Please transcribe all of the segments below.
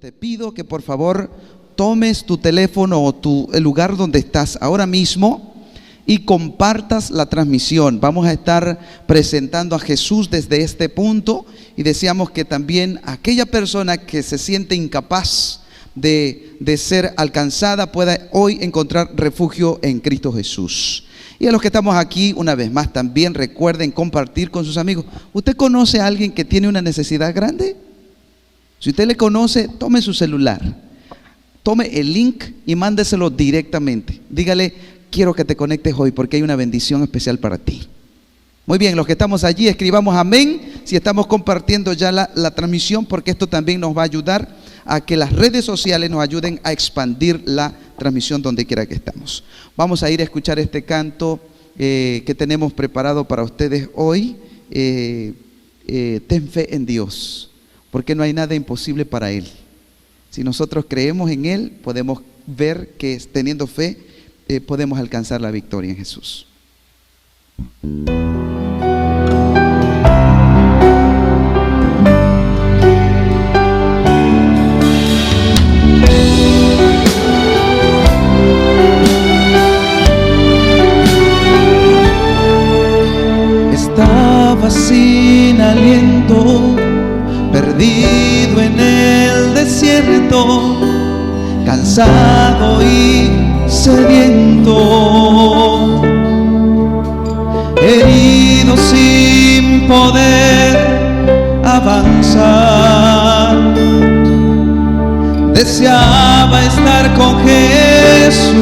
te pido que por favor tomes tu teléfono o el lugar donde estás ahora mismo y compartas la transmisión. Vamos a estar presentando a Jesús desde este punto y deseamos que también aquella persona que se siente incapaz de ser alcanzada pueda hoy encontrar refugio en Cristo Jesús. Y a los que estamos aquí, una vez más, también recuerden compartir con sus amigos. ¿Usted conoce a alguien que tiene una necesidad grande? Si usted le conoce, tome su celular, tome el link y mándeselo directamente. Dígale: quiero que te conectes hoy porque hay una bendición especial para ti. Muy bien, los que estamos allí, escribamos amén si estamos compartiendo ya la transmisión, porque esto también nos va a ayudar a que las redes sociales nos ayuden a expandir la transmisión donde quiera que estamos. Vamos a ir a escuchar este canto que tenemos preparado para ustedes hoy. Ten fe en Dios, porque no hay nada imposible para Él. Si nosotros creemos en Él, podemos ver que teniendo fe podemos alcanzar la victoria en Jesús. Estaba sin aliento, perdido en el desierto, cansado y sediento, herido sin poder avanzar. Deseaba estar con Jesús.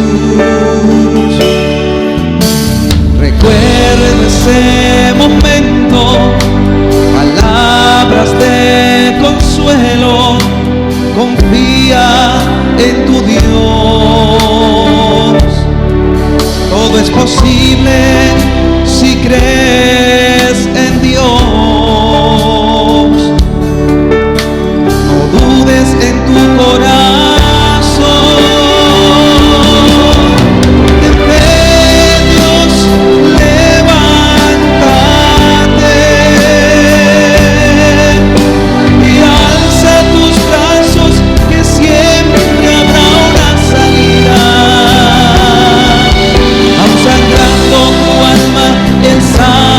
Recuerdo ese momento, palabras de consuelo. Confía en tu Dios, todo es posible si crees en Dios. No dudes en tu corazón. En fe en Dios, levántate y alza tus brazos, que siempre habrá una salida. Aun sangrando tu alma, Él sabe.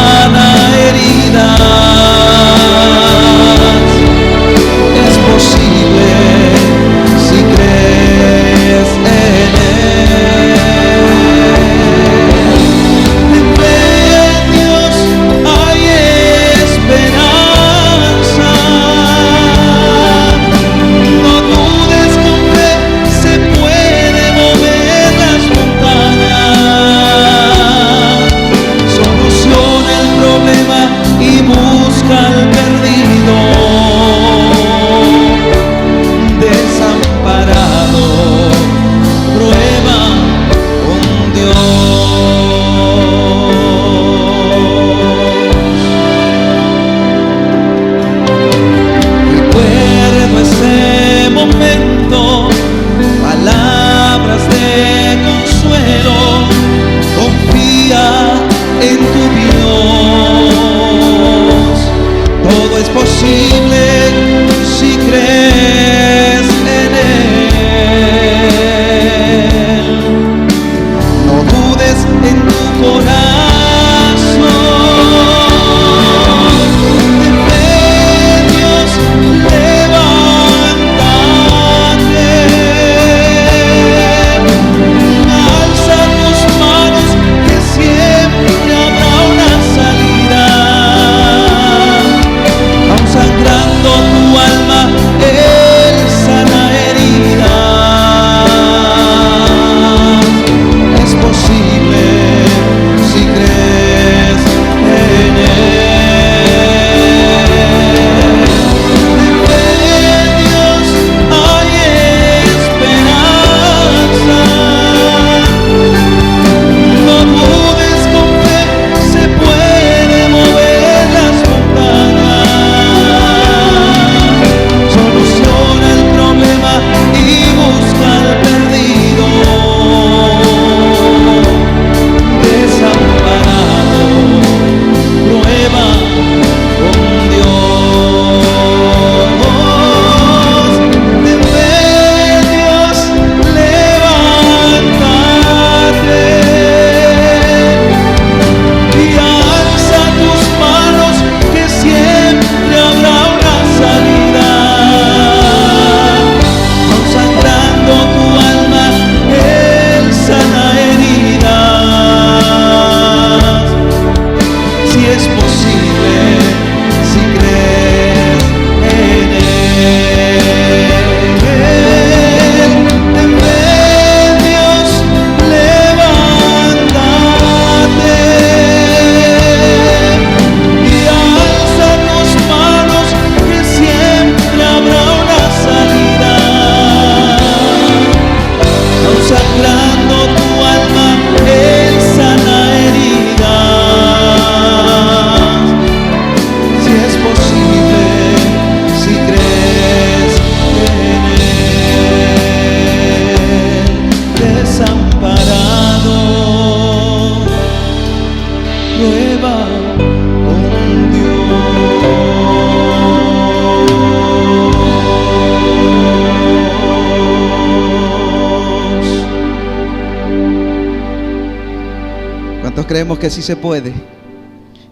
creemos que sí se puede?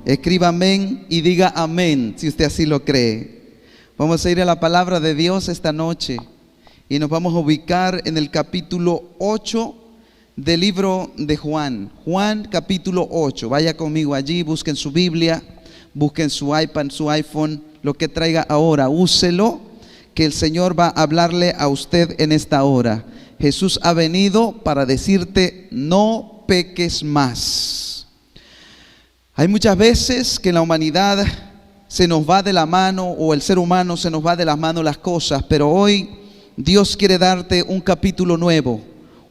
Escriba amén y diga amén si usted así lo cree. Vamos a ir a la palabra de Dios esta noche y nos vamos a ubicar en el capítulo 8 del libro de Juan. Juan capítulo 8. Vaya conmigo allí, busquen su Biblia, busquen su iPad, su iPhone, lo que traiga ahora, úselo, que el Señor va a hablarle a usted en esta hora. Jesús ha venido para decirte: no peques más. Hay muchas veces que en la humanidad se nos va de la mano, o el ser humano se nos va de las manos las cosas, pero hoy Dios quiere darte un capítulo nuevo,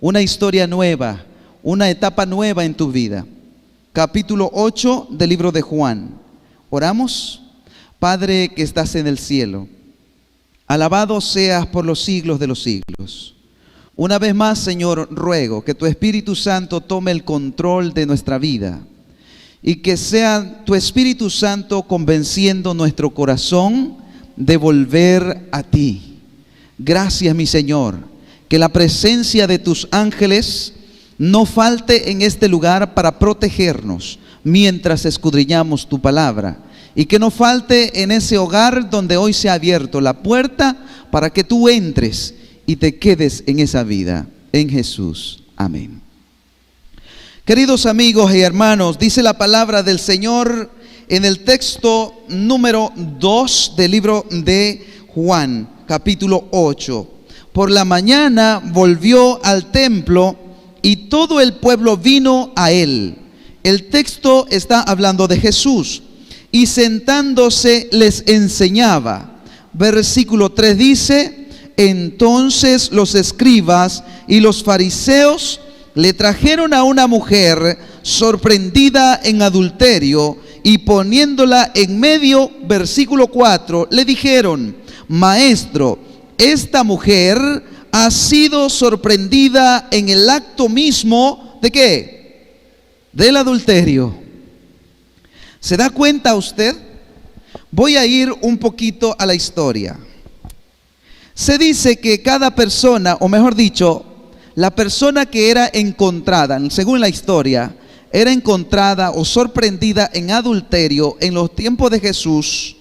una historia nueva, una etapa nueva en tu vida. Capítulo 8 del libro de Juan. Oramos. Padre que estás en el cielo, alabado seas por los siglos de los siglos. Una vez más, Señor, ruego que tu Espíritu Santo tome el control de nuestra vida y que sea tu Espíritu Santo convenciendo nuestro corazón de volver a ti. Gracias, mi Señor, que la presencia de tus ángeles no falte en este lugar para protegernos mientras escudriñamos tu palabra, y que no falte en ese hogar donde hoy se ha abierto la puerta para que tú entres y te quedes en esa vida. En Jesús. Amén. Queridos amigos y hermanos, dice la palabra del Señor en el texto número 2 del libro de Juan, capítulo 8. Por la mañana volvió al templo y todo el pueblo vino a él. El texto está hablando de Jesús. Y sentándose les enseñaba. Versículo 3 dice: entonces los escribas y los fariseos le trajeron a una mujer sorprendida en adulterio, y poniéndola en medio, versículo 4, le dijeron: Maestro, esta mujer ha sido sorprendida en el acto mismo ¿de qué? Del adulterio. ¿Se da cuenta usted? Voy a ir un poquito a la historia. Se dice que cada persona, o mejor dicho, la persona que era encontrada, según la historia, era encontrada o sorprendida en adulterio en los tiempos de Jesús,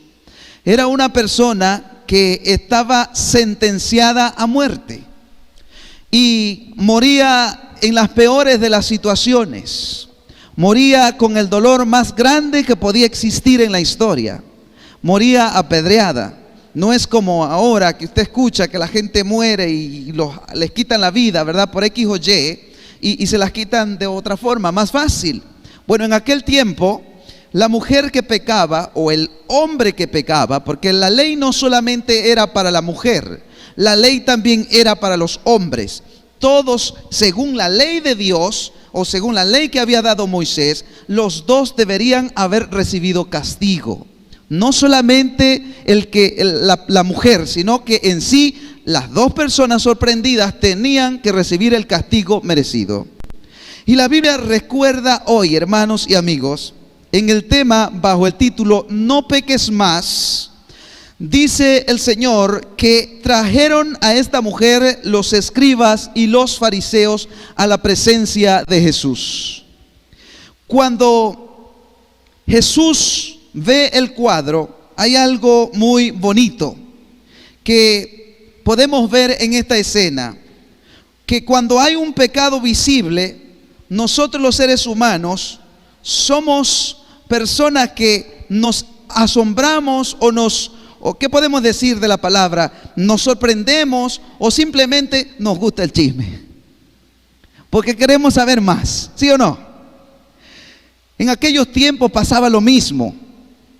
era una persona que estaba sentenciada a muerte y moría en las peores de las situaciones. Moría con el dolor más grande que podía existir en la historia. Moría apedreada. No es como ahora que usted escucha que la gente muere y les quitan la vida, ¿verdad? Por X o Y se las quitan de otra forma, más fácil. Bueno, en aquel tiempo, la mujer que pecaba o el hombre que pecaba, porque la ley no solamente era para la mujer, la ley también era para los hombres. Todos, según la ley de Dios, o según la ley que había dado Moisés, los dos deberían haber recibido castigo. No solamente la mujer, sino que en sí las dos personas sorprendidas tenían que recibir el castigo merecido. Y la Biblia recuerda hoy, hermanos y amigos, en el tema bajo el título No peques más, dice el Señor que trajeron a esta mujer los escribas y los fariseos a la presencia de Jesús. Cuando Jesús ve el cuadro, hay algo muy bonito que podemos ver en esta escena, que cuando hay un pecado visible, nosotros los seres humanos somos personas que nos asombramos o ¿qué podemos decir de la palabra? Nos sorprendemos o simplemente nos gusta el chisme. Porque queremos saber más, ¿sí o no? En aquellos tiempos pasaba lo mismo.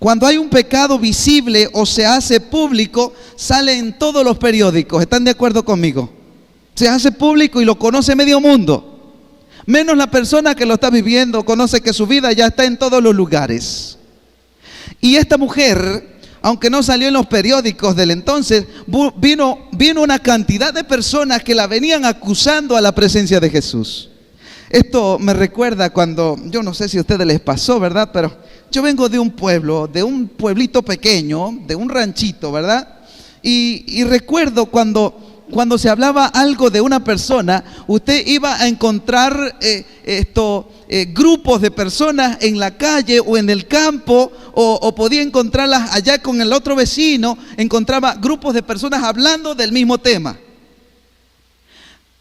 Cuando hay un pecado visible o se hace público, sale en todos los periódicos. ¿Están de acuerdo conmigo? Se hace público y lo conoce medio mundo. Menos la persona que lo está viviendo, conoce que su vida ya está en todos los lugares. Y esta mujer, aunque no salió en los periódicos del entonces, vino una cantidad de personas que la venían acusando a la presencia de Jesús. Esto me recuerda cuando, yo no sé si a ustedes les pasó, ¿verdad? Pero yo vengo de un pueblo, de un pueblito pequeño, de un ranchito, ¿verdad? Y recuerdo cuando cuando se hablaba algo de una persona, usted iba a encontrar grupos de personas en la calle o en el campo, o podía encontrarlas allá con el otro vecino, encontraba grupos de personas hablando del mismo tema,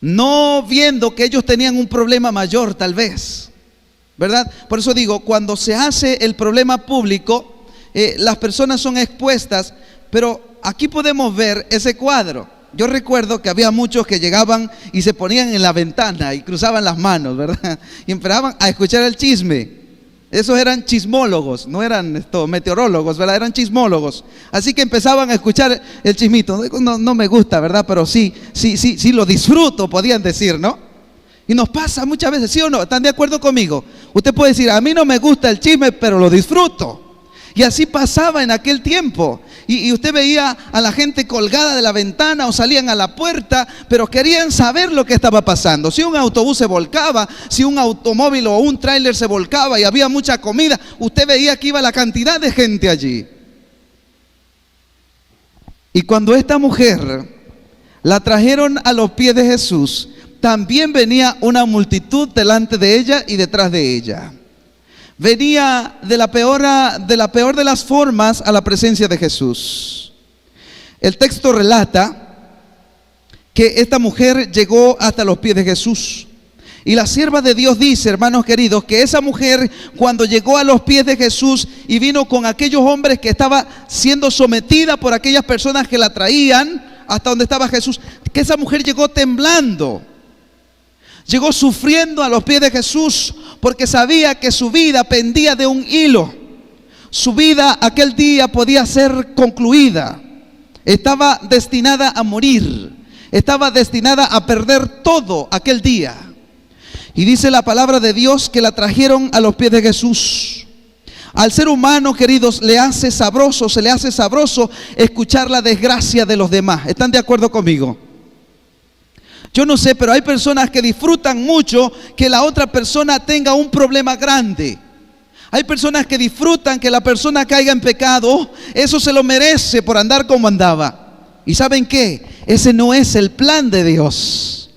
no viendo que ellos tenían un problema mayor tal vez, ¿verdad? Por eso digo, cuando se hace el problema público, las personas son expuestas, pero aquí podemos ver ese cuadro. Yo recuerdo que había muchos que llegaban y se ponían en la ventana y cruzaban las manos, ¿verdad? Y empezaban a escuchar el chisme. Esos eran chismólogos, no eran meteorólogos, ¿verdad? Eran chismólogos. Así que empezaban a escuchar el chismito. No me gusta, ¿verdad? Pero sí lo disfruto, podían decir, ¿no? Y nos pasa muchas veces, ¿sí o no? ¿Están de acuerdo conmigo? Usted puede decir, a mí no me gusta el chisme, pero lo disfruto. Y así pasaba en aquel tiempo. Y usted veía a la gente colgada de la ventana o salían a la puerta, pero querían saber lo que estaba pasando. Si un autobús se volcaba, si un automóvil o un tráiler se volcaba y había mucha comida, usted veía que iba la cantidad de gente allí. Y cuando esta mujer la trajeron a los pies de Jesús, también venía una multitud delante de ella y detrás de ella. Venía de la peor de las formas a la presencia de Jesús. El texto relata que esta mujer llegó hasta los pies de Jesús. Y la sierva de Dios dice, hermanos queridos, que esa mujer cuando llegó a los pies de Jesús y vino con aquellos hombres que estaba siendo sometida por aquellas personas que la traían hasta donde estaba Jesús, que esa mujer llegó temblando. Llegó sufriendo a los pies de Jesús porque sabía que su vida pendía de un hilo. Su vida aquel día podía ser concluida. Estaba destinada a morir. Estaba destinada a perder todo aquel día. Y dice la palabra de Dios que la trajeron a los pies de Jesús. Al ser humano, queridos, se le hace sabroso escuchar la desgracia de los demás. ¿Están de acuerdo conmigo? Yo no sé, pero hay personas que disfrutan mucho que la otra persona tenga un problema grande. Hay personas que disfrutan que la persona caiga en pecado. Eso se lo merece por andar como andaba. ¿Y saben qué? Ese no es el plan de Dios.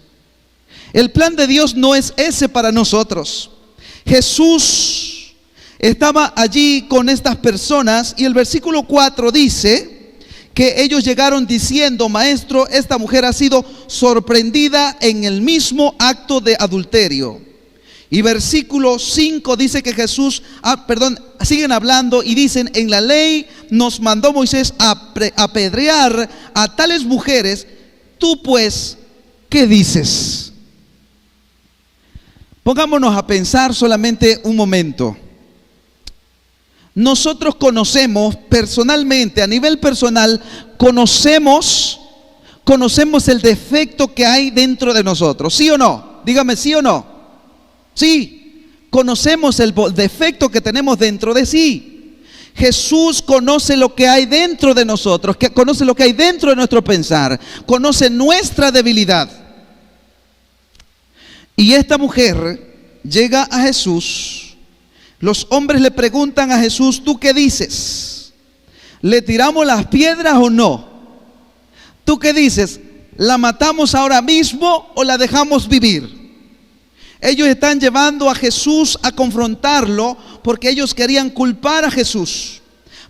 El plan de Dios no es ese para nosotros. Jesús estaba allí con estas personas y el versículo 4 dice que ellos llegaron diciendo, maestro, esta mujer ha sido sorprendida en el mismo acto de adulterio. Y versículo 5 dice que siguen hablando y dicen, en la ley nos mandó Moisés a apedrear a tales mujeres. Tú pues, ¿qué dices? Pongámonos a pensar solamente un momento. Nosotros conocemos personalmente, a nivel personal, conocemos el defecto que hay dentro de nosotros. ¿Sí o no? Dígame, ¿sí o no? Sí, conocemos el defecto que tenemos dentro de sí. Jesús conoce lo que hay dentro de nosotros, que conoce lo que hay dentro de nuestro pensar, conoce nuestra debilidad. Y esta mujer llega a Jesús. Los hombres le preguntan a Jesús, ¿tú qué dices? ¿Le tiramos las piedras o no? ¿Tú qué dices? ¿La matamos ahora mismo o la dejamos vivir? Ellos están llevando a Jesús a confrontarlo porque ellos querían culpar a Jesús.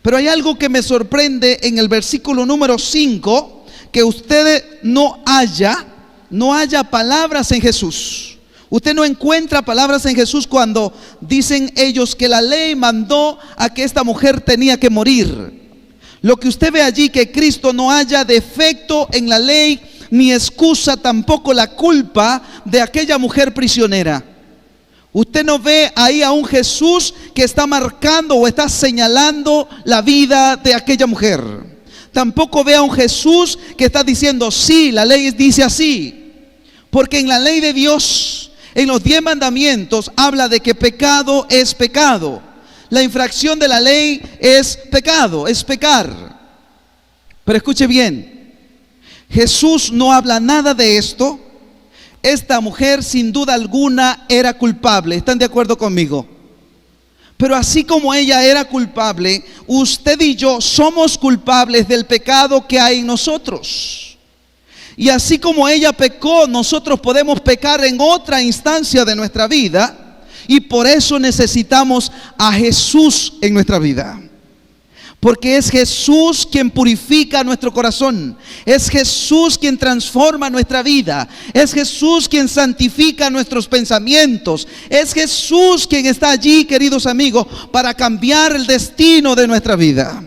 Pero hay algo que me sorprende en el versículo número 5, que usted no haya palabras en Jesús. Usted no encuentra palabras en Jesús cuando dicen ellos que la ley mandó a que esta mujer tenía que morir. Lo que usted ve allí, que Cristo no haya defecto en la ley, ni excusa tampoco la culpa de aquella mujer prisionera. Usted no ve ahí a un Jesús que está marcando o está señalando la vida de aquella mujer. Tampoco ve a un Jesús que está diciendo, sí, la ley dice así. Porque en la ley de Dios, en los 10 mandamientos, habla de que pecado es pecado. La infracción de la ley es pecado, es pecar. Pero escuche bien, Jesús no habla nada de esto. Esta mujer sin duda alguna era culpable. ¿Están de acuerdo conmigo? Pero así como ella era culpable, usted y yo somos culpables del pecado que hay en nosotros. Y así como ella pecó, nosotros podemos pecar en otra instancia de nuestra vida, y por eso necesitamos a Jesús en nuestra vida. Porque es Jesús quien purifica nuestro corazón. Es Jesús quien transforma nuestra vida. Es Jesús quien santifica nuestros pensamientos. Es Jesús quien está allí, queridos amigos, para cambiar el destino de nuestra vida.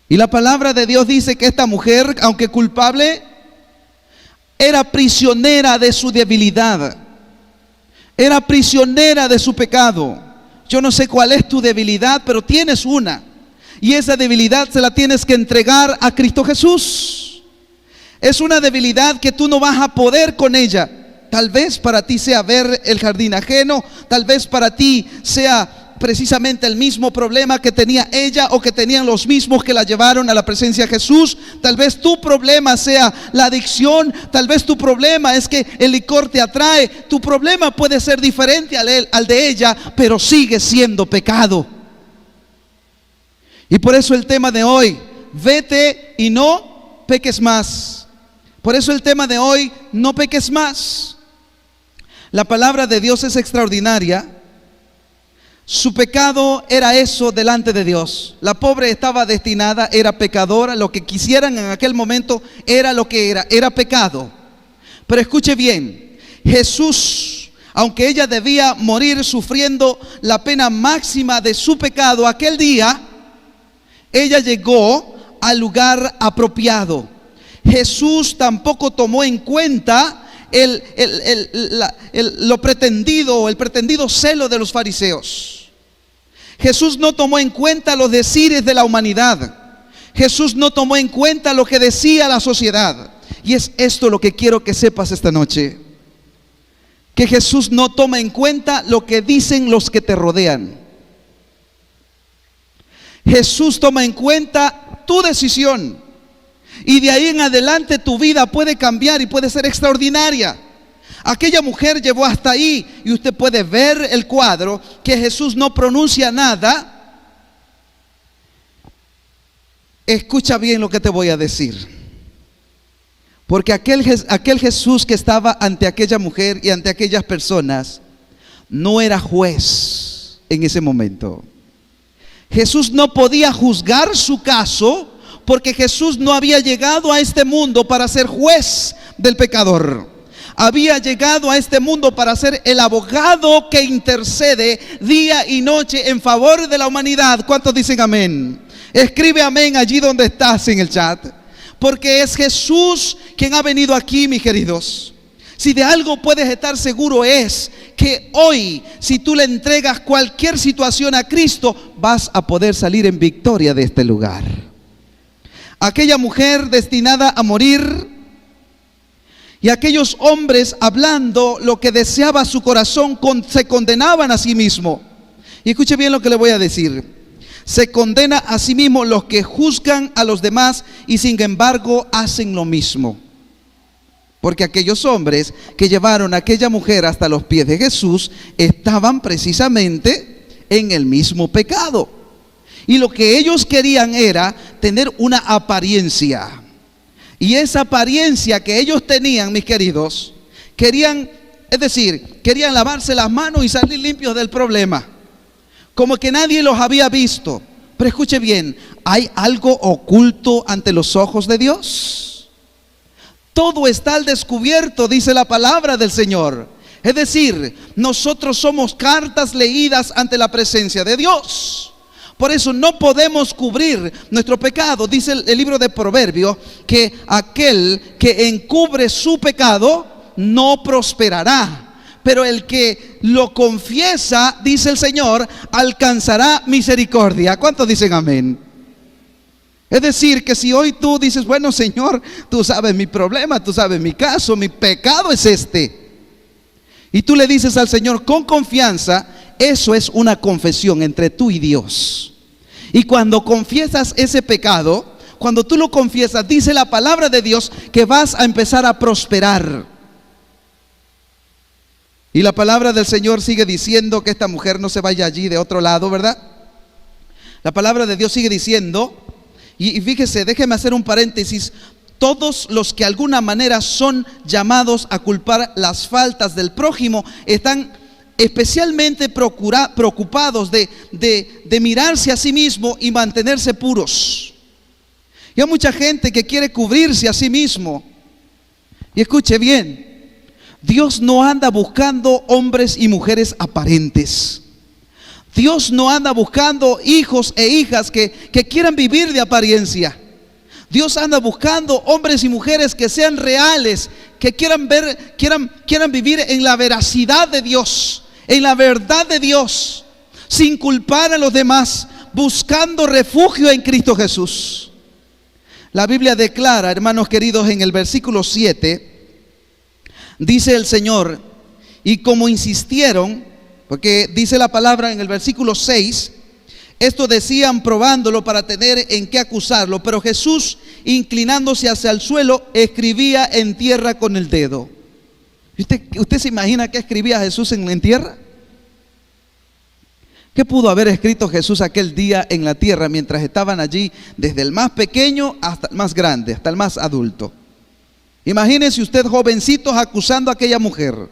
Y la palabra de Dios dice que esta mujer, aunque culpable, era prisionera de su debilidad. Era prisionera de su pecado. Yo no sé cuál es tu debilidad, pero tienes una. Y esa debilidad se la tienes que entregar a Cristo Jesús. Es una debilidad que tú no vas a poder con ella. Tal vez para ti sea ver el jardín ajeno. Tal vez para ti sea precisamente el mismo problema que tenía ella, o que tenían los mismos que la llevaron a la presencia de Jesús. Tal vez tu problema sea la adicción. Tal vez tu problema es que el licor te atrae. Tu problema puede ser diferente al de ella, pero sigue siendo pecado. Y por eso el tema de hoy: vete y no peques más. Por eso el tema de hoy: no peques más. La palabra de Dios es extraordinaria. Su pecado era eso delante de Dios. La pobre estaba destinada, era pecadora. Lo que quisieran en aquel momento era lo que era pecado. Pero escuche bien, Jesús, aunque ella debía morir sufriendo la pena máxima de su pecado aquel día, ella llegó al lugar apropiado. Jesús tampoco tomó en cuenta el pretendido celo de los fariseos. Jesús no tomó en cuenta los decires de la humanidad. Jesús no tomó en cuenta lo que decía la sociedad. Y es esto lo que quiero que sepas esta noche: que Jesús no toma en cuenta lo que dicen los que te rodean. Jesús toma en cuenta tu decisión. Y de ahí en adelante tu vida puede cambiar y puede ser extraordinaria. Aquella mujer llegó hasta ahí, y usted puede ver el cuadro, que Jesús no pronuncia nada. Escucha bien lo que te voy a decir. Porque aquel Jesús que estaba ante aquella mujer y ante aquellas personas no era juez en ese momento. Jesús no podía juzgar su caso, porque Jesús no había llegado a este mundo para ser juez del pecador. Había llegado a este mundo para ser el abogado que intercede día y noche en favor de la humanidad. ¿Cuántos dicen amén? Escribe amén allí donde estás en el chat. Porque es Jesús quien ha venido aquí, mis queridos. Si de algo puedes estar seguro, es que hoy, si tú le entregas cualquier situación a Cristo, vas a poder salir en victoria de este lugar. Aquella mujer destinada a morir, y aquellos hombres hablando lo que deseaba su corazón, se condenaban a sí mismo. Y escuche bien lo que le voy a decir: se condena a sí mismo los que juzgan a los demás y sin embargo hacen lo mismo. Porque aquellos hombres que llevaron a aquella mujer hasta los pies de Jesús estaban precisamente en el mismo pecado. Y lo que ellos querían era tener una apariencia. Y esa apariencia que ellos tenían, mis queridos, querían lavarse las manos y salir limpios del problema, como que nadie los había visto. Pero escuche bien, ¿hay algo oculto ante los ojos de Dios? Todo está al descubierto, dice la palabra del Señor. Es decir, nosotros somos cartas leídas ante la presencia de Dios. Por eso no podemos cubrir nuestro pecado. Dice el libro de Proverbios que aquel que encubre su pecado no prosperará, pero el que lo confiesa, dice el Señor, alcanzará misericordia. ¿Cuántos dicen amén? Es decir, que si hoy tú dices: bueno, Señor, tú sabes mi problema, tú sabes mi caso, mi pecado es este, y tú le dices al Señor con confianza, eso es una confesión entre tú y Dios. Y cuando confiesas ese pecado, cuando tú lo confiesas, dice la palabra de Dios que vas a empezar a prosperar. Y la palabra del Señor sigue diciendo que esta mujer no se vaya allí de otro lado, ¿verdad? La palabra de Dios sigue diciendo, y fíjese, déjeme hacer un paréntesis. todos los que de alguna manera son llamados a culpar las faltas del prójimo están especialmente preocupados de mirarse a sí mismo y mantenerse puros. Y hay mucha gente que quiere cubrirse a sí mismo. Y escuche bien, Dios no anda buscando hombres y mujeres aparentes. Dios no anda buscando hijos e hijas que quieran vivir de apariencia. Dios anda buscando hombres y mujeres que sean reales, que quieran vivir en la veracidad de Dios, en la verdad de Dios, sin culpar a los demás, buscando refugio en Cristo Jesús. La Biblia declara, hermanos queridos, en el versículo 7, dice el Señor, y como insistieron, porque dice la palabra en el versículo 6, esto decían probándolo para tener en qué acusarlo, pero Jesús, inclinándose hacia el suelo, escribía en tierra con el dedo. ¿Usted se imagina qué escribía Jesús en tierra? ¿Qué pudo haber escrito Jesús aquel día en la tierra mientras estaban allí, desde el más pequeño hasta el más grande, hasta el más adulto? Imagínese usted, jovencitos, acusando a aquella mujer,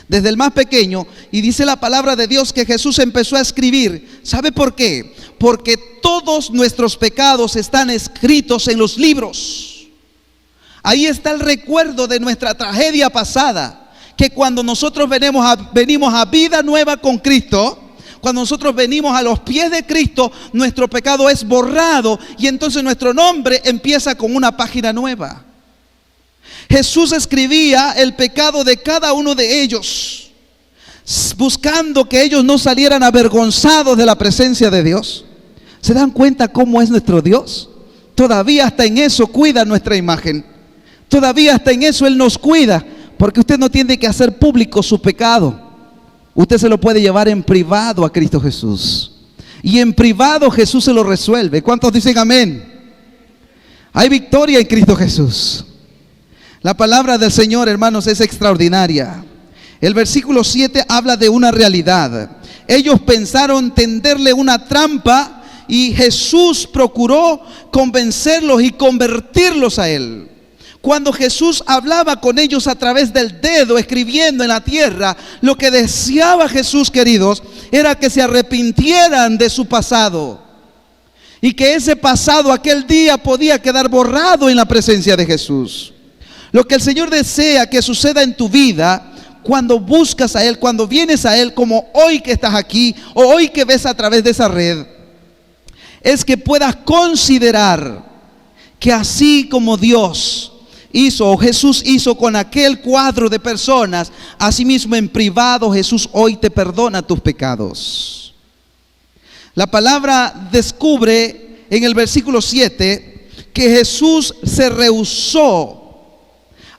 desde el más pequeño, y dice la palabra de Dios que Jesús empezó a escribir. ¿Sabe por qué? Porque todos nuestros pecados están escritos en los libros. Ahí está el recuerdo de nuestra tragedia pasada, que cuando nosotros venimos a vida nueva con Cristo, cuando nosotros venimos a los pies de Cristo, nuestro pecado es borrado y entonces nuestro nombre empieza con una página nueva. Jesús escribía el pecado de cada uno de ellos, buscando que ellos no salieran avergonzados de la presencia de Dios. ¿Se dan cuenta cómo es nuestro Dios? Todavía hasta en eso cuida nuestra imagen. Todavía hasta en eso Él nos cuida, porque usted no tiene que hacer público su pecado. Usted se lo puede llevar en privado a Cristo Jesús. Y en privado Jesús se lo resuelve. ¿Cuántos dicen amén? Hay victoria en Cristo Jesús. La palabra del Señor, hermanos, es extraordinaria. El versículo 7 habla de una realidad. Ellos pensaron tenderle una trampa y Jesús procuró convencerlos y convertirlos a Él. Cuando Jesús hablaba con ellos a través del dedo, escribiendo en la tierra, lo que deseaba Jesús, queridos, era que se arrepintieran de su pasado. Y que ese pasado aquel día podía quedar borrado en la presencia de Jesús. Lo que el Señor desea que suceda en tu vida, cuando buscas a Él, cuando vienes a Él, como hoy que estás aquí, o hoy que ves a través de esa red, es que puedas considerar que así como Dios hizo, o Jesús hizo con aquel cuadro de personas, asimismo en privado Jesús hoy te perdona tus pecados. La palabra descubre en el versículo 7 que Jesús se rehusó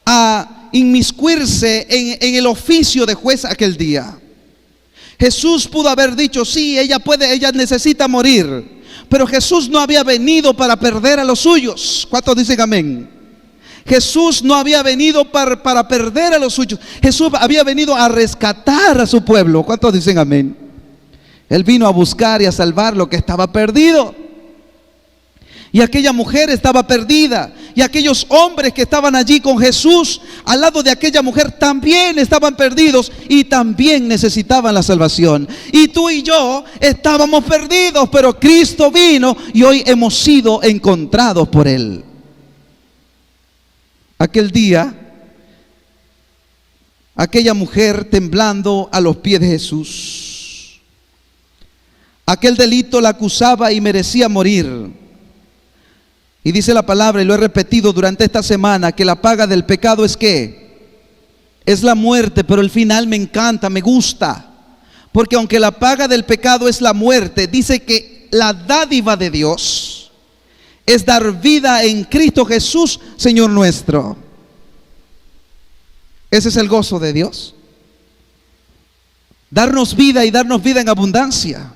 a inmiscuirse en el oficio de juez aquel día. Jesús pudo haber dicho, sí, ella necesita morir, pero Jesús no había venido para perder a los suyos. ¿Cuántos dicen amén? Jesús no había venido para perder a los suyos. Jesús había venido a rescatar a su pueblo. ¿Cuántos dicen amén? Él vino a buscar y a salvar lo que estaba perdido. Y aquella mujer estaba perdida. Y aquellos hombres que estaban allí con Jesús al lado de aquella mujer también estaban perdidos y también necesitaban la salvación. Y tú y yo estábamos perdidos, pero Cristo vino y hoy hemos sido encontrados por Él. Aquel día, aquella mujer temblando a los pies de Jesús. Aquel delito la acusaba y merecía morir. Y dice la palabra, y lo he repetido durante esta semana, que la paga del pecado es ¿qué? Es la muerte, pero el final me encanta, me gusta. Porque aunque la paga del pecado es la muerte, dice que la dádiva de Dios es dar vida en Cristo Jesús, Señor nuestro. Ese es el gozo de Dios. Darnos vida y darnos vida en abundancia.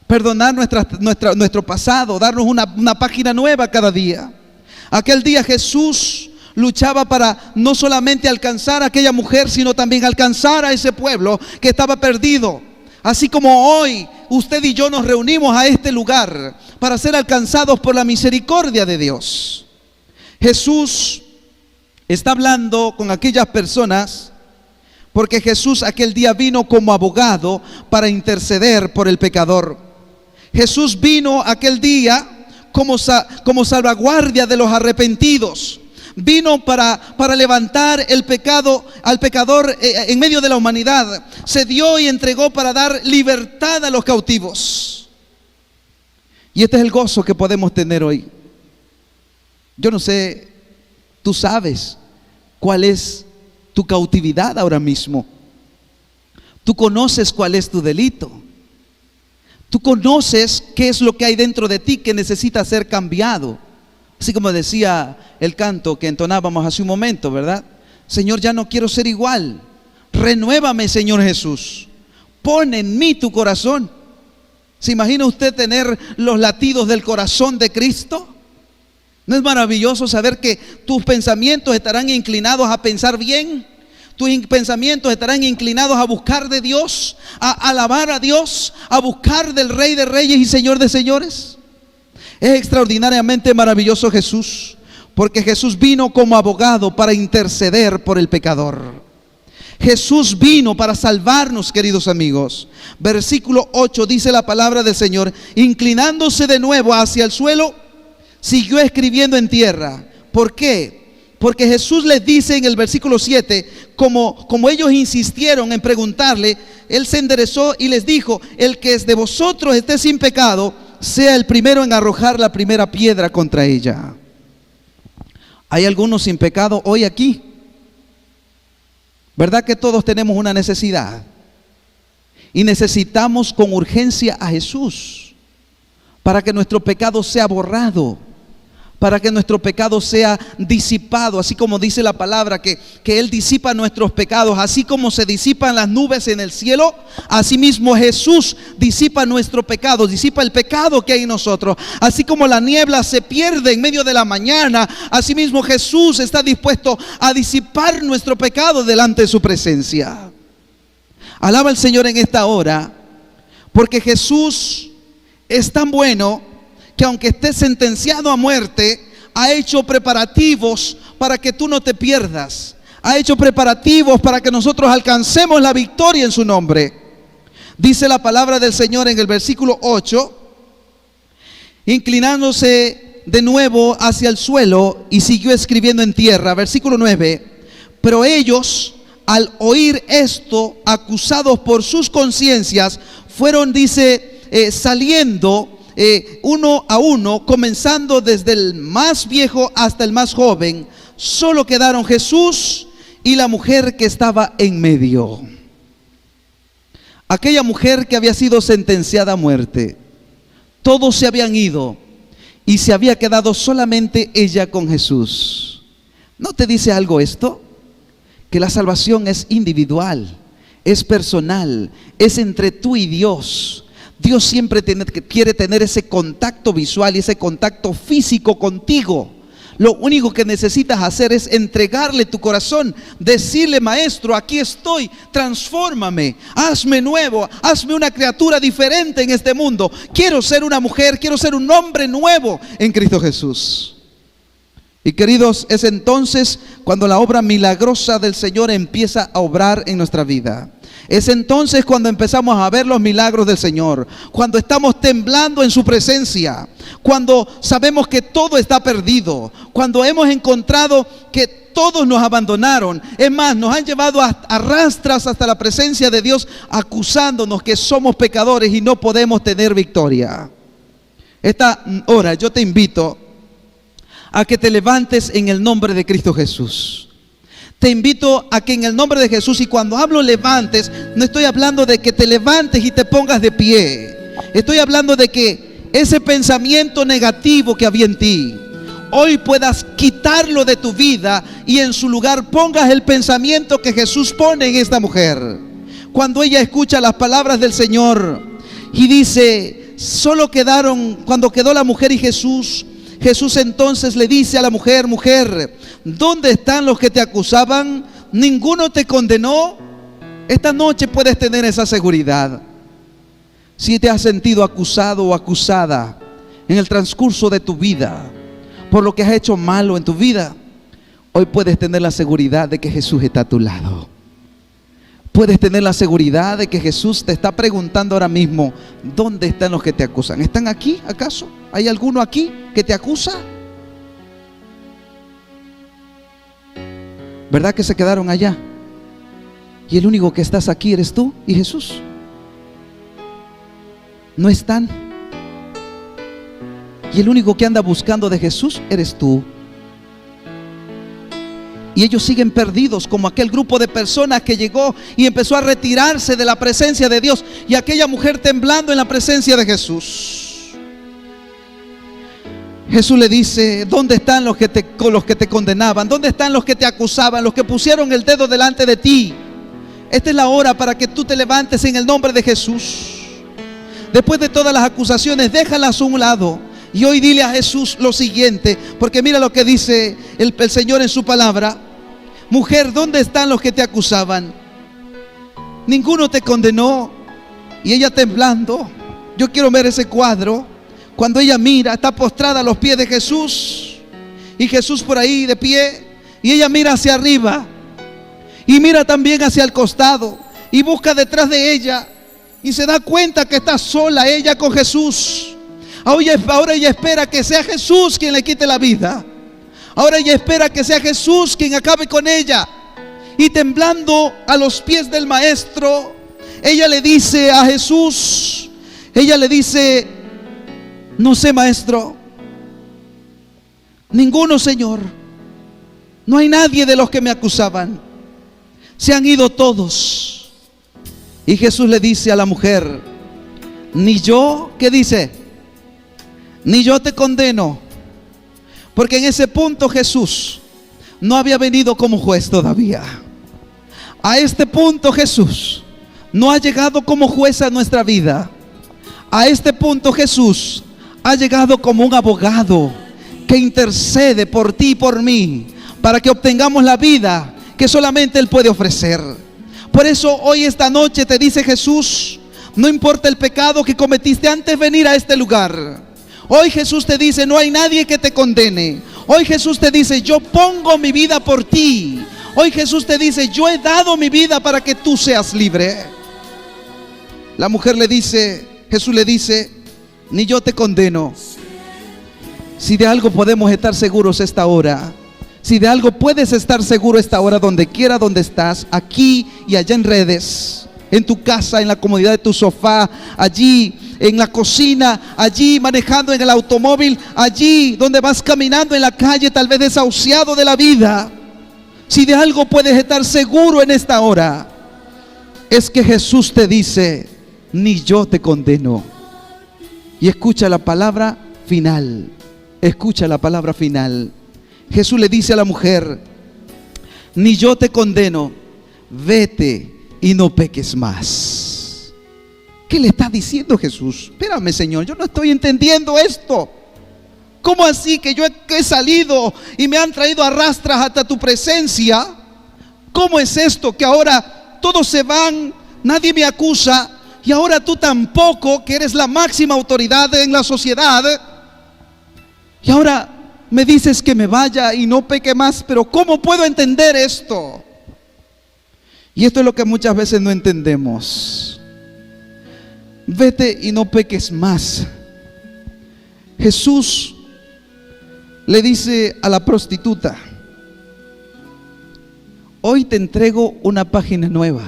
Perdonar nuestro pasado, darnos una página nueva cada día. Aquel día Jesús luchaba para no solamente alcanzar a aquella mujer, sino también alcanzar a ese pueblo que estaba perdido. Así como hoy usted y yo nos reunimos a este lugar para ser alcanzados por la misericordia de Dios. Jesús está hablando con aquellas personas porque Jesús aquel día vino como abogado para interceder por el pecador. Jesús vino aquel día como salvaguardia de los arrepentidos. Vino para levantar el pecado al pecador en medio de la humanidad. Se dio y entregó para dar libertad a los cautivos. Y este es el gozo que podemos tener hoy. Yo no sé, tú sabes cuál es tu cautividad ahora mismo. Tú conoces cuál es tu delito. Tú conoces qué es lo que hay dentro de ti que necesita ser cambiado. Así como decía el canto que entonábamos hace un momento, ¿verdad? Señor, ya no quiero ser igual. Renuévame, Señor Jesús. Pon en mí tu corazón. ¿Se imagina usted tener los latidos del corazón de Cristo? ¿No es maravilloso saber que tus pensamientos estarán inclinados a pensar bien? Tus pensamientos estarán inclinados a buscar de Dios, a alabar a Dios, a buscar del Rey de Reyes y Señor de Señores. Es extraordinariamente maravilloso Jesús, porque Jesús vino como abogado para interceder por el pecador. Jesús vino para salvarnos, queridos amigos. Versículo 8 dice la palabra del Señor: inclinándose de nuevo hacia el suelo, siguió escribiendo en tierra. ¿Por qué? Porque Jesús les dice en el versículo 7, como ellos insistieron en preguntarle, Él se enderezó y les dijo: el que es de vosotros esté sin pecado, sea el primero en arrojar la primera piedra contra ella. ¿Hay algunos sin pecado hoy aquí? ¿Verdad que todos tenemos una necesidad? Y necesitamos con urgencia a Jesús para que nuestro pecado sea borrado, para que nuestro pecado sea disipado, así como dice la palabra que Él disipa nuestros pecados, así como se disipan las nubes en el cielo, así mismo Jesús disipa nuestro pecado, disipa el pecado que hay en nosotros. Así como la niebla se pierde en medio de la mañana, así mismo Jesús está dispuesto a disipar nuestro pecado delante de su presencia. Alaba al Señor en esta hora, porque Jesús es tan bueno que aunque esté sentenciado a muerte, ha hecho preparativos para que tú no te pierdas. Ha hecho preparativos para que nosotros alcancemos la victoria en su nombre. Dice la palabra del Señor en el versículo 8, inclinándose de nuevo hacia el suelo y siguió escribiendo en tierra. Versículo 9, pero ellos, al oír esto, acusados por sus conciencias, fueron, dice, saliendo uno a uno, comenzando desde el más viejo hasta el más joven. Solo quedaron Jesús y la mujer que estaba en medio. Aquella mujer que había sido sentenciada a muerte. Todos se habían ido y se había quedado solamente ella con Jesús. ¿No te dice algo esto? Que la salvación es individual, es personal, es entre tú y Dios. Dios siempre quiere tener ese contacto visual y ese contacto físico contigo. Lo único que necesitas hacer es entregarle tu corazón, decirle: maestro, aquí estoy, transfórmame, hazme nuevo, hazme una criatura diferente en este mundo. Quiero ser una mujer, quiero ser un hombre nuevo en Cristo Jesús. Y queridos, es entonces cuando la obra milagrosa del Señor empieza a obrar en nuestra vida. Es entonces cuando empezamos a ver los milagros del Señor, cuando estamos temblando en su presencia, cuando sabemos que todo está perdido, cuando hemos encontrado que todos nos abandonaron. Es más, nos han llevado a rastras hasta la presencia de Dios, acusándonos que somos pecadores y no podemos tener victoria. Esta hora yo te invito a que te levantes en el nombre de Cristo Jesús. Te invito a que en el nombre de Jesús, y cuando hablo levantes, no estoy hablando de que te levantes y te pongas de pie. Estoy hablando de que ese pensamiento negativo que había en ti, hoy puedas quitarlo de tu vida y en su lugar pongas el pensamiento que Jesús pone en esta mujer. Cuando ella escucha las palabras del Señor y dice, cuando quedó la mujer y Jesús entonces le dice a la mujer: mujer, ¿dónde están los que te acusaban? ¿Ninguno te condenó? Esta noche puedes tener esa seguridad. Si te has sentido acusado o acusada en el transcurso de tu vida, por lo que has hecho malo en tu vida, hoy puedes tener la seguridad de que Jesús está a tu lado. Puedes tener la seguridad de que Jesús te está preguntando ahora mismo: ¿dónde están los que te acusan? ¿Están aquí acaso? ¿Hay alguno aquí que te acusa? ¿Verdad que se quedaron allá? Y el único que estás aquí eres tú y Jesús. No están. Y el único que anda buscando de Jesús eres tú. Y ellos siguen perdidos, como aquel grupo de personas que llegó y empezó a retirarse de la presencia de Dios, y aquella mujer temblando en la presencia de Jesús. Jesús le dice: ¿dónde están los que te condenaban? ¿Dónde están los que te acusaban? Los que pusieron el dedo delante de ti. Esta es la hora para que tú te levantes en el nombre de Jesús. Después de todas las acusaciones, déjalas a un lado y hoy dile a Jesús lo siguiente, porque mira lo que dice el Señor en su palabra: mujer, ¿dónde están los que te acusaban? Ninguno te condenó. Y ella temblando, yo quiero ver ese cuadro, cuando ella mira, está postrada a los pies de Jesús, y Jesús por ahí de pie, y ella mira hacia arriba, y mira también hacia el costado, y busca detrás de ella, y se da cuenta que está sola ella con Jesús. Ahora ella espera que sea Jesús quien le quite la vida. Ahora ella espera que sea Jesús quien acabe con ella. Y temblando a los pies del Maestro, ella le dice a Jesús, ella le dice: no sé, Maestro, ninguno, Señor. No hay nadie de los que me acusaban. Se han ido todos. Y Jesús le dice a la mujer: ni yo, ¿qué dice? Ni yo te condeno. Porque en ese punto Jesús no había venido como juez todavía. A este punto Jesús no ha llegado como juez a nuestra vida. A este punto Jesús ha llegado como un abogado que intercede por ti y por mí, para que obtengamos la vida que solamente Él puede ofrecer. Por eso hoy, esta noche, te dice Jesús: no importa el pecado que cometiste antes de venir a este lugar. Hoy Jesús te dice: no hay nadie que te condene. Hoy Jesús te dice: yo pongo mi vida por ti. Hoy Jesús te dice: yo he dado mi vida para que tú seas libre. La mujer le dice, Jesús le dice: ni yo te condeno. Si de algo podemos estar seguros esta hora, si de algo puedes estar seguro esta hora, donde quiera donde estás, aquí y allá en redes, en tu casa, en la comodidad de tu sofá, allí en la cocina, allí manejando en el automóvil, allí donde vas caminando en la calle, tal vez desahuciado de la vida. Si de algo puedes estar seguro en esta hora, es que Jesús te dice: ni yo te condeno. Y escucha la palabra final. Escucha la palabra final. Jesús le dice a la mujer: ni yo te condeno, vete y no peques más. ¿Qué le está diciendo Jesús? Espérame, Señor, yo no estoy entendiendo esto. ¿Cómo así que yo he salido y me han traído a rastras hasta tu presencia? ¿Cómo es esto que ahora todos se van, nadie me acusa, y ahora tú tampoco, que eres la máxima autoridad en la sociedad, y ahora me dices que me vaya y no peque más? Pero ¿cómo puedo entender esto? Y esto es lo que muchas veces no entendemos. Vete y no peques más. Jesús le dice a la prostituta: hoy te entrego una página nueva.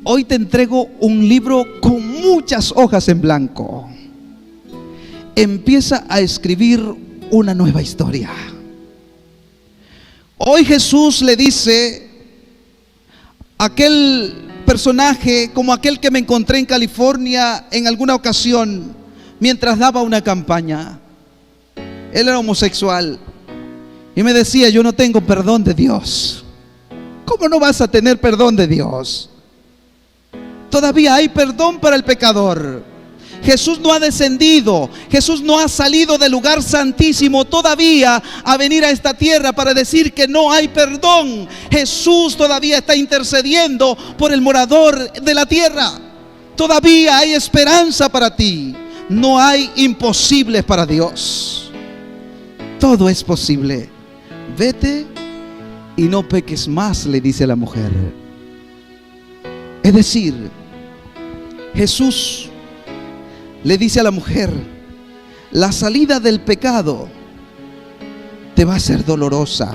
Hoy te entrego un libro con muchas hojas en blanco. Empieza a escribir una nueva historia. Hoy Jesús le dice a aquel personaje, como aquel que me encontré en California en alguna ocasión mientras daba una campaña. Él era homosexual y me decía: yo no tengo perdón de Dios. ¿Cómo no vas a tener perdón de Dios? Todavía hay perdón para el pecador. Jesús no ha descendido, Jesús no ha salido del lugar santísimo todavía a venir a esta tierra para decir que no hay perdón. Jesús todavía está intercediendo por el morador de la tierra. Todavía hay esperanza para ti. No hay imposibles para Dios. Todo es posible. Vete y no peques más, le dice a la mujer. Es decir, Jesús le dice a la mujer: la salida del pecado te va a ser dolorosa,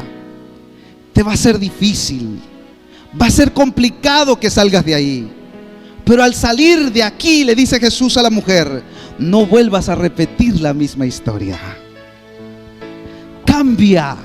te va a ser difícil, va a ser complicado que salgas de ahí. Pero al salir de aquí, le dice Jesús a la mujer, no vuelvas a repetir la misma historia. Cambia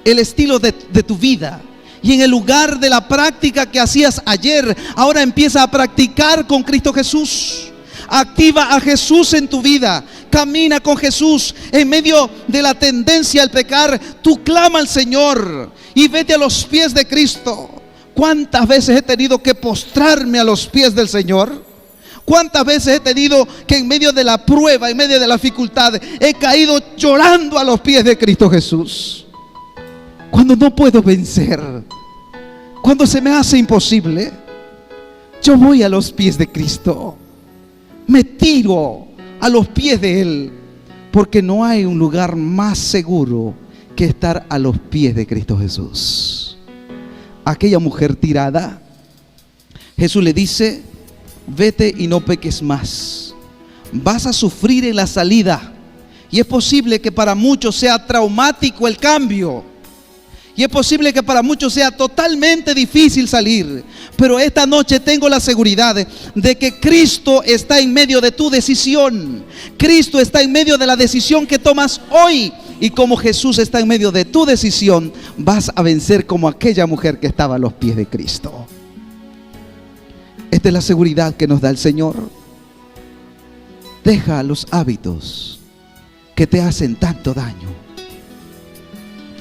el estilo de tu vida. Y en el lugar de la práctica que hacías ayer, ahora empieza a practicar con Cristo Jesús. Activa a Jesús en tu vida. Camina con Jesús. En medio de la tendencia al pecar, tú clama al Señor y vete a los pies de Cristo. ¿Cuántas veces he tenido que postrarme a los pies del Señor? ¿Cuántas veces he tenido que en medio de la prueba, en medio de la dificultad, he caído llorando a los pies de Cristo Jesús? Cuando no puedo vencer, cuando se me hace imposible, yo voy a los pies de Cristo. Me tiro a los pies de Él, porque no hay un lugar más seguro que estar a los pies de Cristo Jesús. Aquella mujer tirada, Jesús le dice: vete y no peques más. Vas a sufrir en la salida. Y es posible que para muchos sea traumático el cambio. Y es posible que para muchos sea totalmente difícil salir. Pero esta noche tengo la seguridad de que Cristo está en medio de tu decisión. Cristo está en medio de la decisión que tomas hoy. Y como Jesús está en medio de tu decisión, vas a vencer como aquella mujer que estaba a los pies de Cristo. Esta es la seguridad que nos da el Señor. Deja los hábitos que te hacen tanto daño.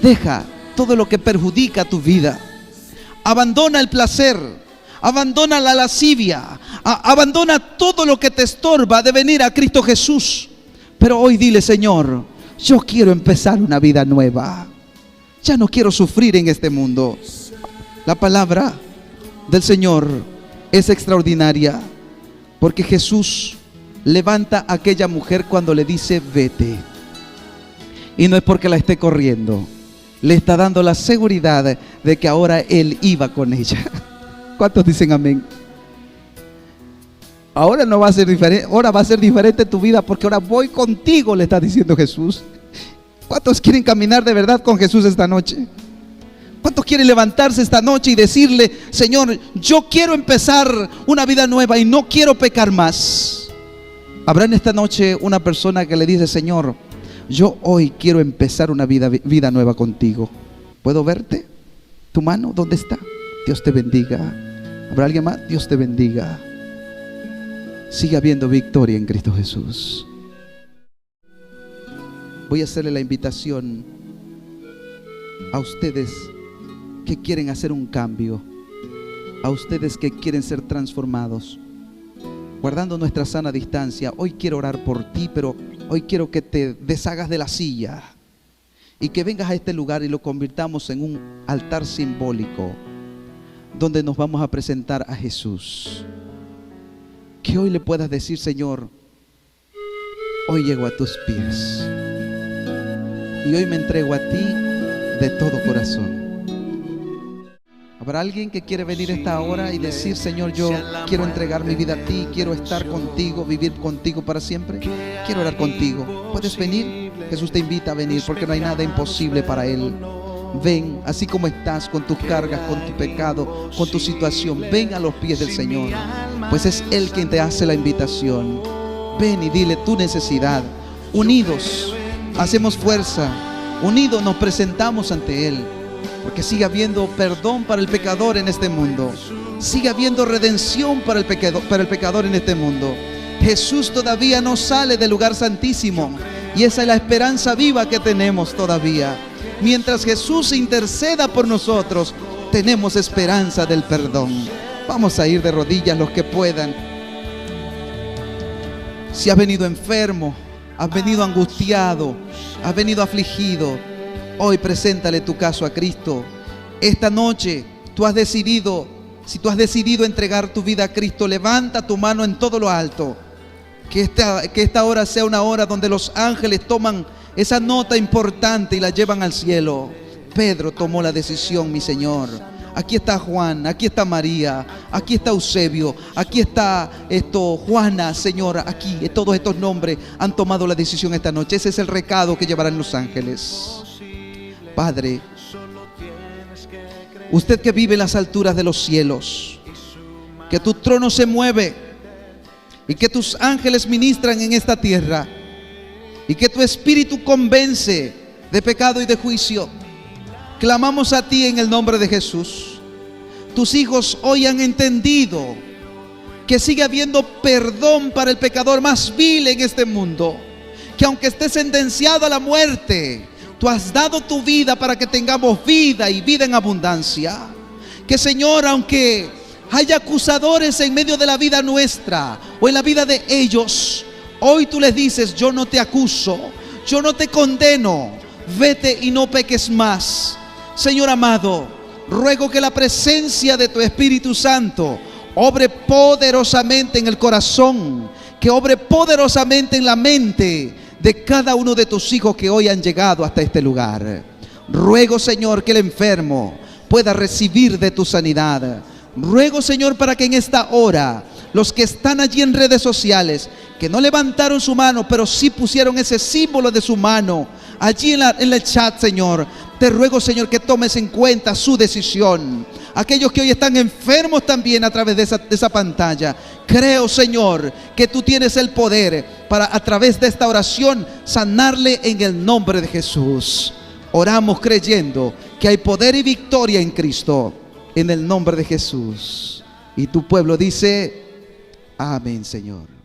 Deja todo lo que perjudica tu vida. Abandona el placer. Abandona la lascivia. Abandona todo lo que te estorba de venir a Cristo Jesús. Pero hoy dile: Señor, yo quiero empezar una vida nueva. Ya no quiero sufrir en este mundo. La palabra del Señor es extraordinaria, porque Jesús levanta a aquella mujer cuando le dice: vete. Y no es porque la esté corriendo, le está dando la seguridad de que ahora Él iba con ella. ¿Cuántos dicen amén? Ahora no va a ser diferente, ahora va a ser diferente tu vida, porque ahora voy contigo, le está diciendo Jesús. ¿Cuántos quieren caminar de verdad con Jesús esta noche? ¿Cuántos quieren levantarse esta noche y decirle: Señor, yo quiero empezar una vida nueva y no quiero pecar más? ¿Habrá en esta noche una persona que le dice: Señor, yo hoy quiero empezar una vida nueva contigo? ¿Puedo verte? ¿Tu mano dónde está? Dios te bendiga. ¿Habrá alguien más? Dios te bendiga. Sigue habiendo victoria en Cristo Jesús. Voy a hacerle la invitación a ustedes que quieren hacer un cambio, a ustedes que quieren ser transformados, guardando nuestra sana distancia. Hoy quiero orar por ti, pero hoy quiero que te deshagas de la silla y que vengas a este lugar y lo convirtamos en un altar simbólico donde nos vamos a presentar a Jesús. Que hoy le puedas decir: Señor, hoy llego a tus pies y hoy me entrego a ti de todo corazón. ¿Habrá alguien que quiere venir esta hora y decir: Señor, yo quiero entregar mi vida a ti, quiero estar contigo, vivir contigo para siempre? Quiero orar contigo. ¿Puedes venir? Jesús te invita a venir, porque no hay nada imposible para Él. Ven, así como estás, con tus cargas, con tu pecado, con tu situación. Ven a los pies del Señor, pues es Él quien te hace la invitación. Ven y dile tu necesidad. Unidos hacemos fuerza, unidos nos presentamos ante Él, porque sigue habiendo perdón para el pecador en este mundo. Sigue habiendo redención para el pecador en este mundo. Jesús todavía no sale del lugar santísimo, y esa es la esperanza viva que tenemos todavía. Mientras Jesús interceda por nosotros, tenemos esperanza del perdón. Vamos a ir de rodillas los que puedan. Si has venido enfermo, has venido angustiado, has venido afligido, hoy preséntale tu caso a Cristo. Esta noche tú has decidido, si tú has decidido entregar tu vida a Cristo, levanta tu mano en todo lo alto. Que esta hora sea una hora donde los ángeles toman esa nota importante y la llevan al cielo. Pedro tomó la decisión, mi Señor. Aquí está Juan, aquí está María, aquí está Eusebio, aquí está Juana, Señor. Aquí todos estos nombres han tomado la decisión esta noche. Ese es el recado que llevarán los ángeles. Padre, usted que vive en las alturas de los cielos, que tu trono se mueve y que tus ángeles ministran en esta tierra y que tu espíritu convence de pecado y de juicio. Clamamos a ti en el nombre de Jesús. Tus hijos hoy han entendido que sigue habiendo perdón para el pecador más vil en este mundo, que aunque esté sentenciado a la muerte, tú has dado tu vida para que tengamos vida y vida en abundancia. Que, Señor, aunque haya acusadores en medio de la vida nuestra o en la vida de ellos, hoy tú les dices: yo no te acuso, yo no te condeno, vete y no peques más. Señor amado, ruego que la presencia de tu Espíritu Santo obre poderosamente en el corazón, que obre poderosamente en la mente de cada uno de tus hijos que hoy han llegado hasta este lugar. Ruego, Señor, que el enfermo pueda recibir de tu sanidad. Ruego, Señor, para que en esta hora los que están allí en redes sociales, que no levantaron su mano, pero sí pusieron ese símbolo de su mano allí en el chat, Señor, te ruego, Señor, que tomes en cuenta su decisión. Aquellos que hoy están enfermos también a través de esa pantalla, creo, Señor, que tú tienes el poder para, a través de esta oración, sanarle en el nombre de Jesús. Oramos creyendo que hay poder y victoria en Cristo, en el nombre de Jesús. Y tu pueblo dice: amén, Señor.